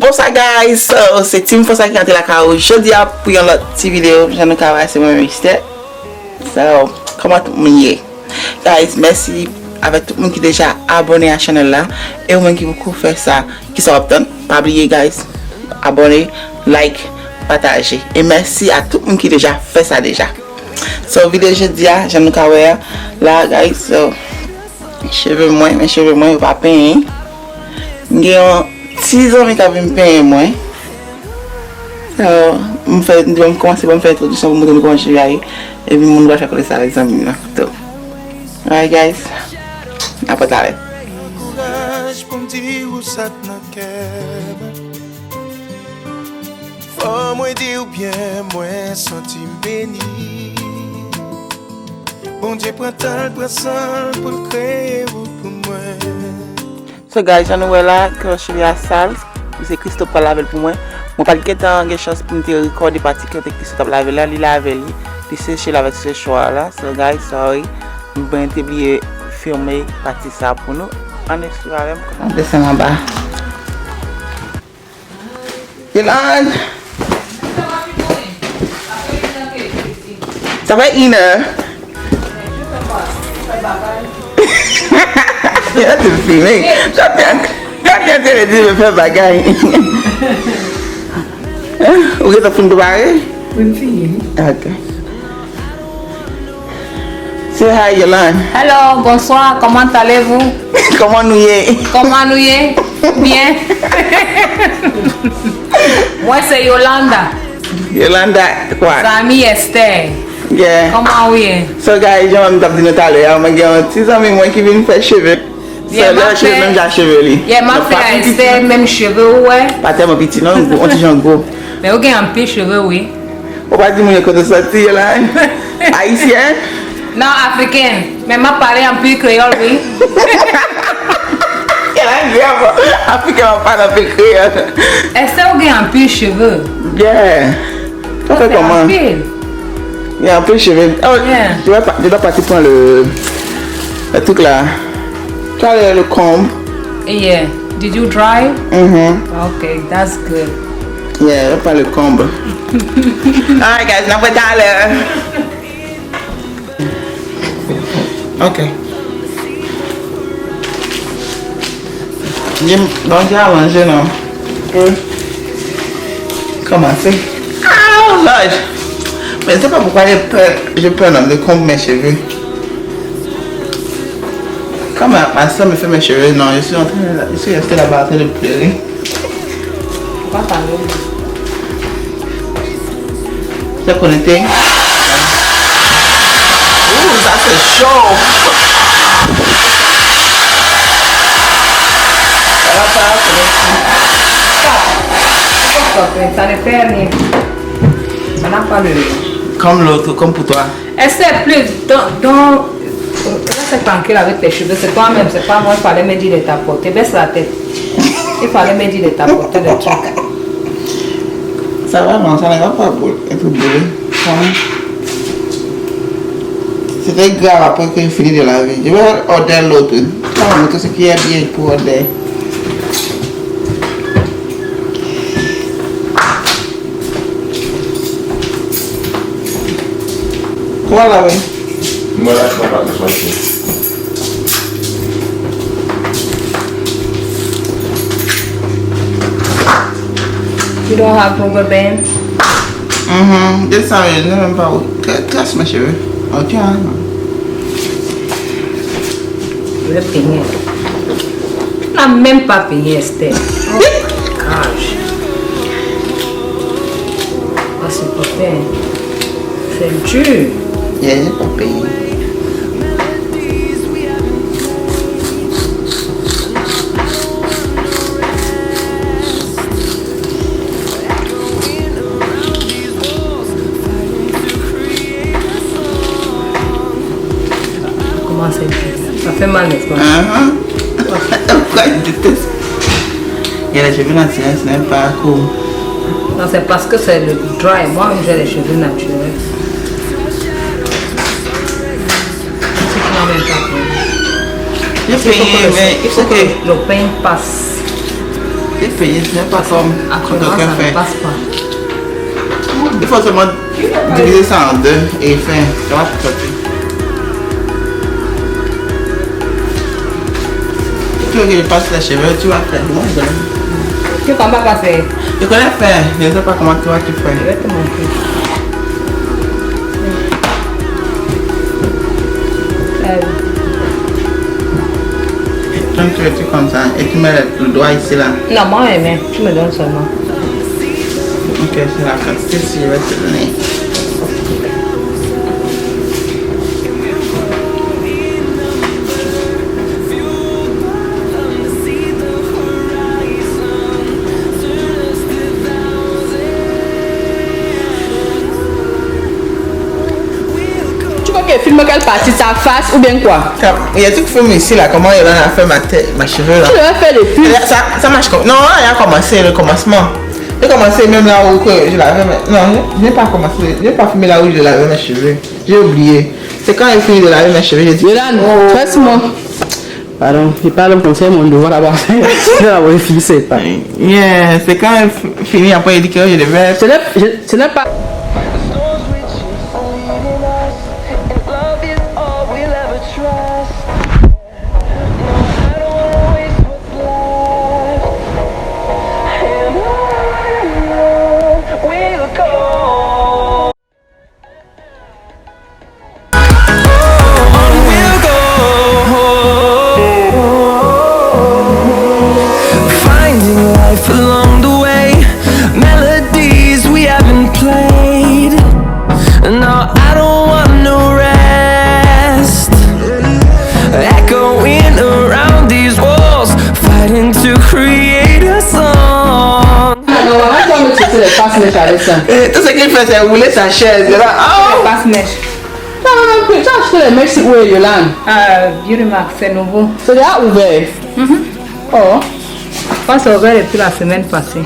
Bon ça guys, so, c'est Tim Fossa qui entre la carreau. Jeudi pour une autre petite vidéo, j'en ai carré c'est mon mystère. So, comment tout le monde est? Guys, merci avec tout le monde qui est déjà abonné à la chaîne là et au monde qui beaucoup fait ça, qui sont obtenus. Pas oublier guys, abonner, like, partager. Et merci à tout le monde qui déjà fait ça déjà. So, vidéo jeudi, j'en ai carré là guys, so, mes cheveux moins pas peindre. J'ai 6 ans qui avaient payé moi. So, je vais commencer à faire l'introduction pour montrer comment je suis et puis je vais faire ça avec les amis. Alright guys, à pas tarder. So guys, je suis là que je suis à la salle. C'est Christophe qui lave pour moi. Je pas de chance pour me recorder partie que Christophe lave là, il lave lui. Puis c'est chez avec ce choix là. So guys, sorry. Je vais oublier filmer partie ça pour nous. On est sur la comment descendre en bas. Yolande. Ça va une heure. Il a tout filmé. Quand tu as dit de faire bagaille. Vous êtes en train de parler? Oui. Ok. Say hi, Yolande. Hello, bonsoir, comment allez-vous? Comment nous y est? Comment nous y est? Bien. Moi, c'est Yolanda. Yolanda, quoi? Zami Esther. Yeah. Comment oui? So, guys, je vais me dire tout à l'heure, je vais un petit ami moi qui vient faire cheveux. Yeah, là, je même déjà cheveux. Yeah, ma frère Esther, même cheveux, ouais. Pas tellement petit, non? On dit j'en gros. Mais vous avez un peu cheveux, oui. On va dire que tu sorti, Yolande. Haïtienne? Non, africaine. Mais ma parlé un peu créole, oui. Africain va pas un peu créole. Esther, vous avez un peu cheveux. Yeah. Tu fais comment? Il y a un peu de cheveux. Oh, yeah. Je dois partir prendre le truc là. Tu as le comb. Yeah. Did you dry? Okay, that's good. Yeah, je vais prendre le comb. Alright guys, on va tout à l'heure. Ok. Donc j'ai à manger non. Commencer. Ah, lâche. Mais je ne sais pas pourquoi j'ai peur de combrer mes cheveux. Quand ma soeur me fait mes cheveux, non, je suis resté là-bas en train de pleurer. Pourquoi parler? Tu es connecté? Ouh, ça c'est chaud! Ça ne fait rien. Ça n'a pas de... Comme l'autre, comme pour toi. Essaie plus dans... Reste tranquille avec tes cheveux, c'est toi-même, c'est pas moi, il fallait me dire de t'apporter. Baisse la tête. Il fallait me dire de t'apporter des trucs. Ça va, non, ça ne va pas être brûlé. C'était grave après que j'ai fini de laver. Je vais ordonner l'autre. Ça va montrer ce qui est bien pour ordonner. Voilà, oui. Voilà, je ne vais pas te choisir. You don't have rubber band? Descends, je ne sais même pas où. Trace mes cheveux. Oh, tiens. Je vais peigner. Tu n'as même pas peigné, Esther. Oh my gosh. Ah, c'est pas fait. C'est dur. Yeah, j'ai pas payé. Comment c'est dur? Ça fait mal, n'est-ce pas? Pourquoi je déteste? Il y a les cheveux naturels, ce n'est pas cool. Non, c'est parce que c'est le dry. Moi, j'ai les cheveux naturels. Même pas. J'ai payé, mais il faut que le pain passe. C'est payé, ce n'est pas comme Actuellement, quelqu'un ça fait. ne passe pas. Il faut seulement diviser ça en deux et faire. Ça va tout sortir. Tu veux que je passe les cheveux, tu vas faire. Tu comprends pas faire. Je connais faire, je ne sais pas comment toi tu Je fais. vais te montrer. Donc tu fais comme ça et tu mets le doigt ici là. Non, moi, mais tu me donnes seulement. Ok, c'est la quantité si je vais te donner. Tu vois qu'elle filme quelle partie, sa face ou bien quoi? Il y a tout qui filme ici là, comment il a fait ma tête, ma cheveux là. Tu devais faire les pubs. Ça marche comme. Non, là, il a commencé le commencement. J'ai commencé même là où que je lavais mes. Non, je n'ai pas commencé. Je n'ai pas filmé là où je lavais mes cheveux. J'ai oublié. C'est quand il finit de laver mes cheveux, j'ai dit. Yolan, fais-moi. Pardon, il parle comme ça, mon devoir là-bas. Je vais avoir fini, c'est pas. Yeah, c'est quand il finit après il dit que je devais. Ce n'est pas. Along the way, melodies we haven't played. No, I don't want no rest. Echoing around these walls, fighting to create a song. Alors, on va me chercher les passes avec ça. Tout ce qu'il fait, c'est rouler sa chaise. Il est là, oh! Passe mèche. Tu as acheté les mèches où est Yolan? Dieu remarque, c'est nouveau. C'est déjà ouvert. Oh, Quand c'est ouvert depuis la semaine passée.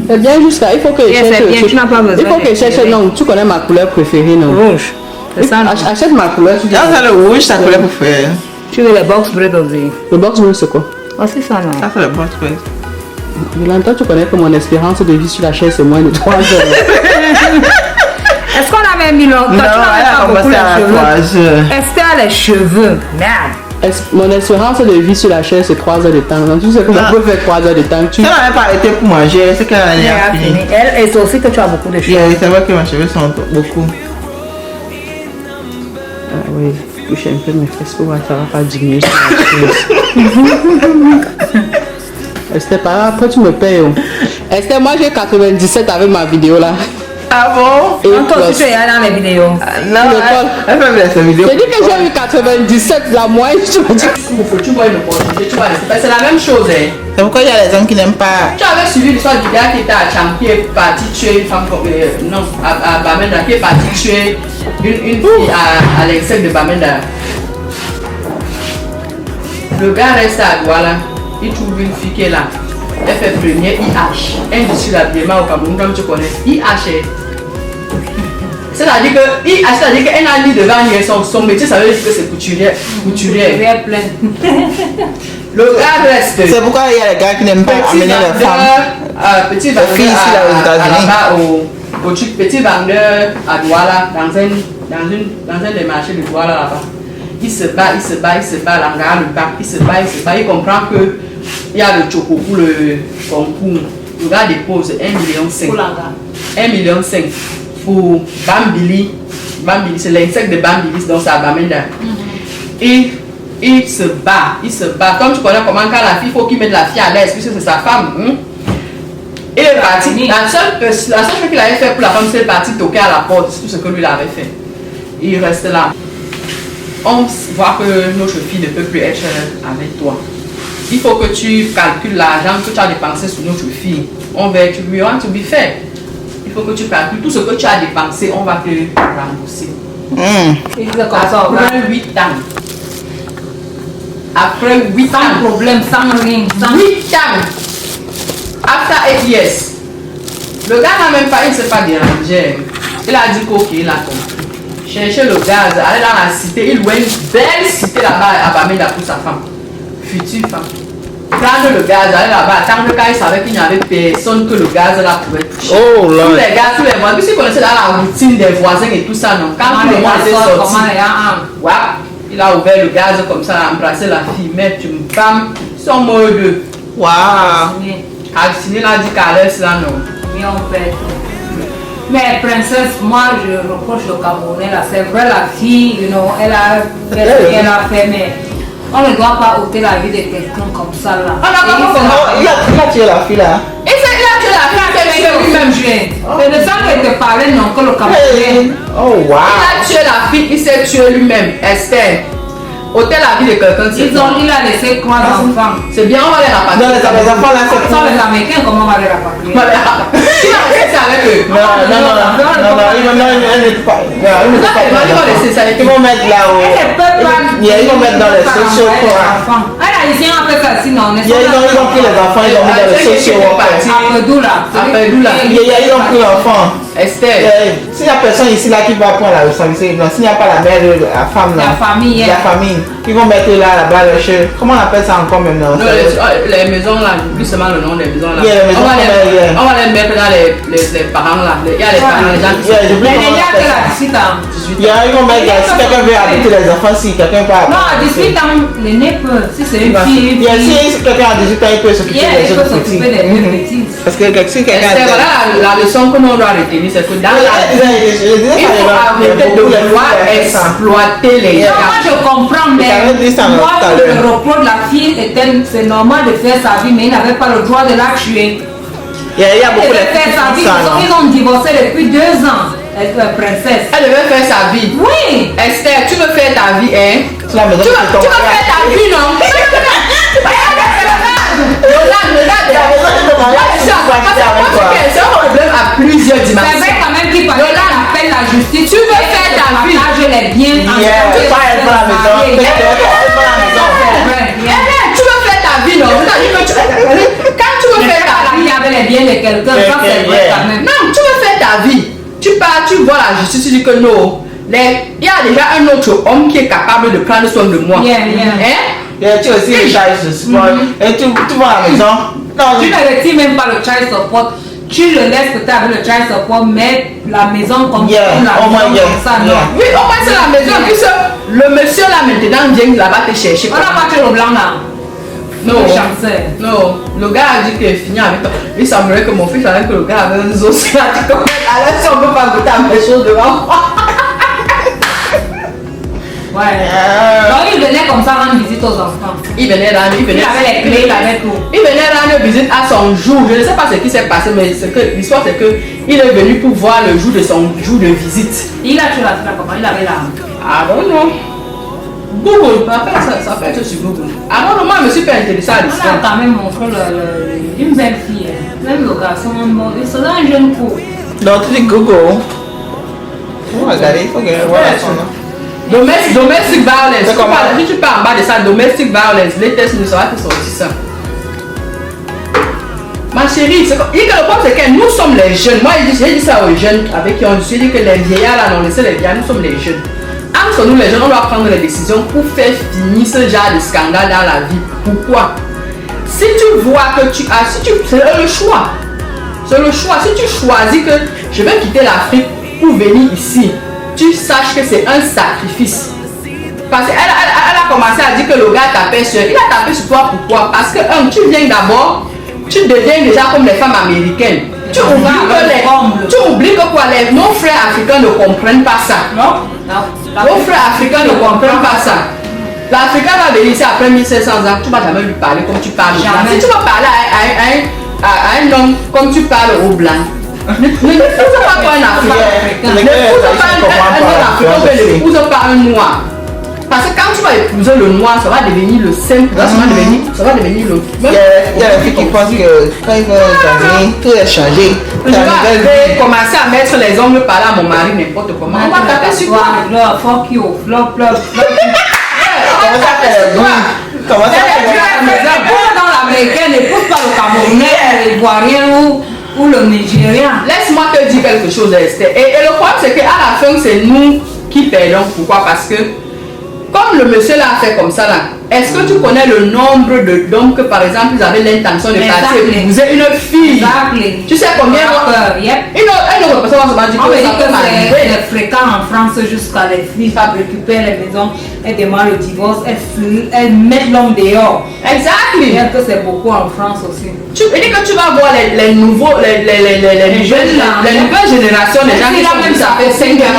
c'est bien jusqu'à. Il faut que je Yes, cherche. c'est bien, tu n'as pas besoin Il faut que je cherche. d'éclairer. Non, tu connais ma couleur préférée, non? Rouge. C'est ça, non? Achète ma couleur. Tu dis. Dans ça, le rouge, ça coulait pour faire. Tu veux les box bread of the... Le box bleu, c'est quoi? Oh, c'est ça, non? Ça, c'est le bon truc. Yolan, toi, tu connais que mon espérance de vie sur la chaise, c'est moins de 3 heures. Est-ce qu'on avait mis longtemps? Non, Tu n'avais elle a pas beaucoup commencé à les cheveux. 3 heures. Esther a les cheveux. Merde. Mon espérance de vie sur la chaise, c'est 3 heures de temps. Donc, tu sais que ça Ah. peut faire 3 heures de temps. Tu... Si elle n'avait pas arrêté pour manger, c'est qu'elle allait Elle a fini. Elle, et c'est aussi que tu as beaucoup de cheveux. Yeah, c'est vrai que mes cheveux sont beaucoup. Ah oui, touche un peu mes fesses pour voir ça va pas diminuer sur la chaise. Esther, par après tu me payes. Oh. Esther, moi j'ai 97 avec ma vidéo là. Ah bon? Et Toi aussi, plus. tu es allé dans les vidéos. Non, elle fait bien cette vidéo. J'ai dit que j'ai eu 97 la moyenne. Tu me dis tu vois une opportunité, tu vois. C'est la même chose. Hein. C'est pourquoi il y a les hommes qui n'aiment pas. Tu avais suivi l'histoire du gars qui était à Cham, qui est parti tuer une femme comme. Non, à Bamenda, qui est parti tuer une fille à l'excès de Bamenda. Le gars reste à Douala, il trouve une fille qui est là. Elle fait premier IH, industrie d'habillement au Cameroun, comme tu connais. IH. C'est-à-dire qu'elle a mis devant elle, son métier, ça veut dire que c'est couturière. Elle est pleine. Le gars reste. C'est pourquoi il y a les gars qui n'aiment pas amener les femmes. Petit Les filles ici là aux États-Unis. au petit vendeur à Douala, dans un des marchés de Douala là-bas. Il se bat, l'engare le bac, il se bat, il comprend que il y a le choco pour le concours. Le gars dépose 1,5 million. 1,5 million pour Bambili. Bambili, c'est l'insecte de Bambili, donc c'est à Bamenda. Et il se bat. Comme tu connais comment quand la fille, il faut qu'il mette la fille à l'aise, puisque c'est sa femme. Il est parti. La seule chose qu'il avait fait pour la femme, c'est parti toquer à la porte, c'est tout ce que lui avait fait. Il reste là. On voit que notre fille ne peut plus être avec toi. Il faut que tu calcules l'argent que tu as dépensé sur notre fille. On va être want to be fair. Il faut que tu calcules tout ce que tu as dépensé, on va te rembourser. Il disait comme ça, Après 8 ans. Après 8 ans. sans problème, sans rien. 8 ans. After 8 years. Le gars n'a même pas, il ne s'est pas dérangé. Il a dit qu'ok, il a compris. Chercher le gaz, aller dans la cité, il louait une belle cité là-bas à Bamenda pour sa femme. Future femme. prendre le gaz, aller là-bas, attendre quand il savait qu'il n'y avait personne que le gaz là pouvait toucher. Oh là. Tous les gars, tous les voisins, puisqu'ils connaissaient là la routine des voisins et tout ça, non. Quand tout le monde était sorti, ouais, il a ouvert le gaz comme ça, a embrassé la fille, mais tu me femme, ils sont morts deux. Waouh. Alcine l'a dit caresse là, non. Oui, on fait. Mais princesse, moi je reproche le Camerounais là, c'est vrai la fille, you know, elle a fait ce qu'elle a fait, mais on ne doit pas ôter la vie de quelqu'un comme ça là. Il a tué la fille là. Et c'est là que la fille a lui-même tué. C'est de ça qu'elle te parlait, non, que le Camerounais. Oh wow. Il a tué la fille, il s'est tué lui-même, Esther. Ôter la vie de quelqu'un, il a laissé 3 enfants. C'est bien, on va les rapatrier. Non, les enfants là, c'est Sans les Américains, comment on va les rapatrier? Tu vas rester avec eux. Non, ils vont laisser ça. Ils vont mettre là-haut. Ils vont mettre dans les sociaux. Les Haïtiens ont fait ça, sinon on est. Ils ont pris les enfants, ils ont mis dans les sociaux. Après d'où là? Ils ont pris l'enfant. Esther. S'il n'y a personne ici là qui va prendre la responsabilité, s'il n'y a pas la mère, la femme là, la famille, ils vont mettre là-bas le chef. Comment on appelle ça encore maintenant? Les maisons là, plus seulement le nom des maisons là. On va les mettre dans les parents là. Il y a les parents, les gens qui sont. Mais il y a que là, 18 ans. Ils vont mettre, si quelqu'un veut habiter les enfants, si quelqu'un peut habiter. Non, à 18 ans, l'aîné peut. Si c'est une fille. Si quelqu'un a 18 ans, il peut s'occuper des autres petits. Parce que si quelqu'un a. Voilà la leçon que nous doit retenir, c'est que dans la vie, il faut arrêter de vouloir exploiter les gens. Moi je comprends, mais moi le repos de la fille était, c'est normal de faire sa vie, mais il n'avait pas le droit de la tuer. Il y a beaucoup de faire sa vie. Ils ont divorcé depuis 2 ans. Princesse. Elle devait faire sa vie. Oui. Esther, tu veux faire ta vie, hein? Tu veux faire ta vie, non? C'est un problème à plusieurs dimensions. C'est vrai quand même qu'il fallait qu'on appelle la justice. Tu veux faire ta vie. Je les biens. Tu veux faire ta vie, non? Quand tu veux faire ta vie, il y avait les biens de quelqu'un. Ça c'est vrai quand même. Non, tu veux faire ta vie. Tu pars, tu vois la justice, tu dis que non. Il y a déjà un autre homme qui est capable de prendre soin de moi. Tu aussi le child support. Et tu vas à la maison. Non, tu ne retires même pas le child support. Tu le laisses peut-être avec le child support, mais la maison comme ça, non. Oui, au moins c'est la maison. Puisque le monsieur là maintenant vient là-bas te chercher. On n'a pas tué le blanc là. Non, non, le gars a dit qu'il est fini avec toi. Il semblerait que mon fils savait que le gars avait un os. Il a dit que alors si on ne peut pas goûter à mes choses devant moi. Ouais. Donc il venait comme ça rendre visite aux enfants. Il avait les clés, il avait tout. Il venait rendre visite à son jour. Je ne sais pas ce qui s'est passé, mais l'histoire c'est que il est venu pour voir le jour de son jour de visite. Il a tué la fille comment? Il avait la. Ah bon non. Google, ça fait être sur Google. Alors moi je me suis pas intéressé à l'histoire. On a quand même montré une belle fille. Même le garçon, c'est un jeune couple. Donc tu dis Google. Regardez, il faut que voilà son nom. Domestic violence. Si tu parles en bas de ça, domestic violence, les tests ne sera que sorti ça. Ma chérie, le problème c'est que nous sommes les jeunes. Moi j'ai dit ça aux jeunes avec qui on dit que les vieillards là, non, laissez les vieillards, nous sommes les jeunes. Entre nous les jeunes, on doit prendre les décisions pour faire finir ce genre de scandale dans la vie. Pourquoi? Si tu vois que c'est le choix. C'est le choix. Si tu choisis que je vais quitter l'Afrique pour venir ici, tu saches que c'est un sacrifice. Parce qu'elle a commencé à dire que le gars tapait sur elle. Il a tapé sur toi pourquoi? Parce que tu viens d'abord, tu deviens déjà comme les femmes américaines. Tu oublies que quoi, nos frères africains ne comprennent pas ça. Non. Nos frères africains ne comprennent pas ça. L'Africain va venir ici après 1500 ans, tu ne vas jamais lui parler comme tu parles. Si tu vas parler à un homme comme tu parles au blanc, ne l'épouse pas un Africain. Ne l'épouse pas un Africain, ne l'épouse pas un noir. Parce que quand tu vas épouser le noir, ça va devenir le simple, ça va devenir le... Il y a des filles qui pensent que quand ils vont gagner, tout est changé. Je vais commencer à mettre les ongles par là à mon mari, n'importe comment. On va taper sur toi. Fuck you, flop. Comment ça fait le bruit? Comment ça fait le bruit? Dans l'américain, n'épouse pas le Camerounais, l'Ivoirien ou le Nigérien. Laisse-moi te dire quelque chose, Esther. Et le problème, c'est qu'à la fin, c'est nous qui perdons. Pourquoi? Parce que comme le monsieur l'a fait comme ça là, est-ce que tu connais le nombre d'hommes que par exemple ils avaient l'intention de partir épouser une fille? Exactly. Tu sais combien? Yep. Une autre personne va se dire On me que dit ça que peut m'arriver. c'est fréquent en France jusqu'à les filles récupèrent les maisons, elles demandent le divorce, elles mettent l'homme dehors. Exactly. Bien que c'est beaucoup en France aussi. Tu veux dire que tu vas voir les nouveaux, les nouvelles générations, les gens qui sont même ça fait 5 ans.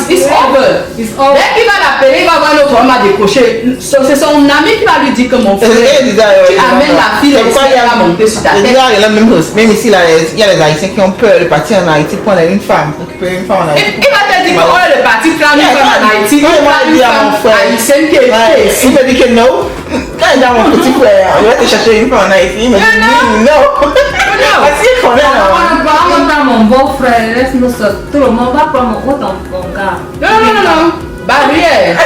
It's over. Dès qu'il va l'appeler, il va voir l'autre homme à décocher. C'est son ami qui va lui dire que mon frère, tu amènes la fille et elle va monter sur ta tête. Même ici, là, il y a les Haïtiens qui ont peur de partir en Haïti pour prendre une femme, récupérer une femme en Haïti. Il va te dire que oh, le parti prend une femme en Haïti. Il va lui dire à mon frère haïtienne qui est ici. Il te dit que non. Quand il dit à mon petit frère, il va te chercher une femme en Haïti. Il me dit non. Parce qu'il connaît On va prendre mon beau-frère, laisse-nous sortir. Tout le monde va prendre mon gars. Non. Barrière.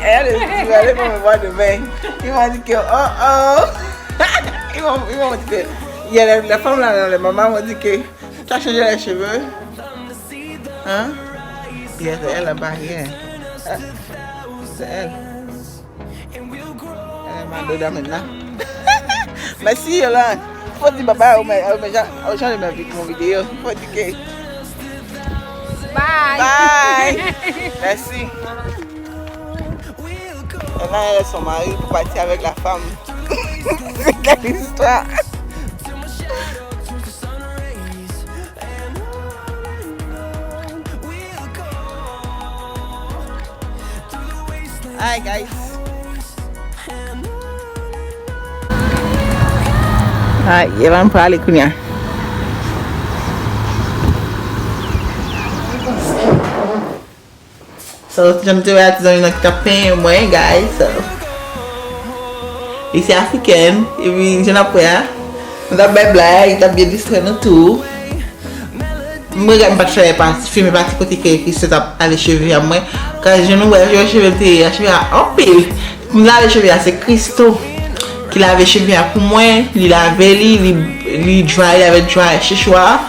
Elle va me voir demain. Ils m'ont dit que ils m'ont dit que il y a la femme là, la maman m'a dit que tu as changé les cheveux. Hein? Il y a elle là-bas, c'est elle. Elle m'a donné maintenant. Merci Yolande. Faut dire bye aux gens de mon vidéo. Faut dire que bye. Merci. Et là, elle est son mari pour partir avec la femme. C'est quelle histoire? Hi guys. Hi, il va me parler Kounia. So, j'aime te voir dans une tapin moi guys. So, ici africaine et puis je n'ai pas. On a bien blague, on a bien distrait nous tout. Moi j'aime pas faire partie filmer partie côté qui se tape à les cheveux à moi. Quand je nous vois les cheveux en pile. Là les cheveux c'est Christo qui lave les cheveux pour moi, il lave il dry, il avait dry chez choix.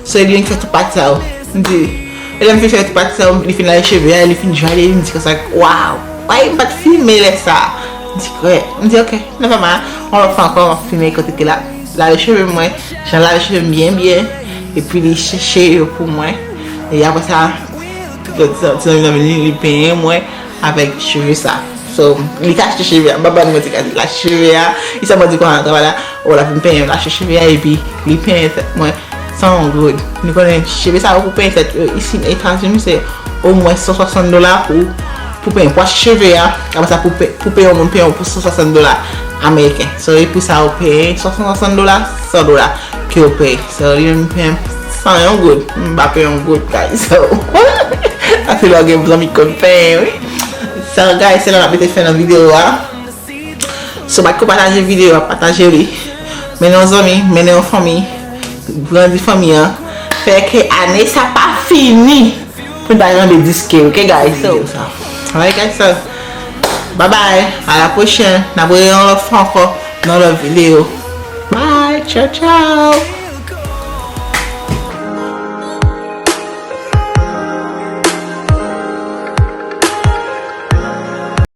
So il vient faire tout partie ça. Elle me fait faire tout partie ça, il finit les cheveux, il finit dry, il me dit que ça waouh. Ouais, il pas filmer ça. Je dis ok, non pas mal. On va faire encore filmer côté que là les cheveux moi, j'enlève les cheveux bien et puis les chercher pour moi et après ça tu vas venir les peindre moi avec cheveux ça. So, il cache les cheveux, baba nous dit la cheveux, il s'est dit quoi voilà, on la peindre la cheveux et puis les peindre moi sans good. Nous connaissons cheveux ça pour peindre ici aux États-Unis c'est au moins $160 pour peindre pour cheveux après ça pour payer on paye pour $160 américains. So et pour ça on paye $60 $100 que on paye. So il paye sans good, pas payer un good guys. So I feel like vous amis compagnie. So guys, c'est là on va faire une vidéo là. So bah partager vidéo, partager lui. Mais nos amis, mais nos familles, grande famille fait que année ça pas fini pour d'ailleurs les disques, OK guys. So alright guys, so bye bye, à la prochaine. N'abonnez-vous pas encore dans la vidéo. Bye, ciao ciao.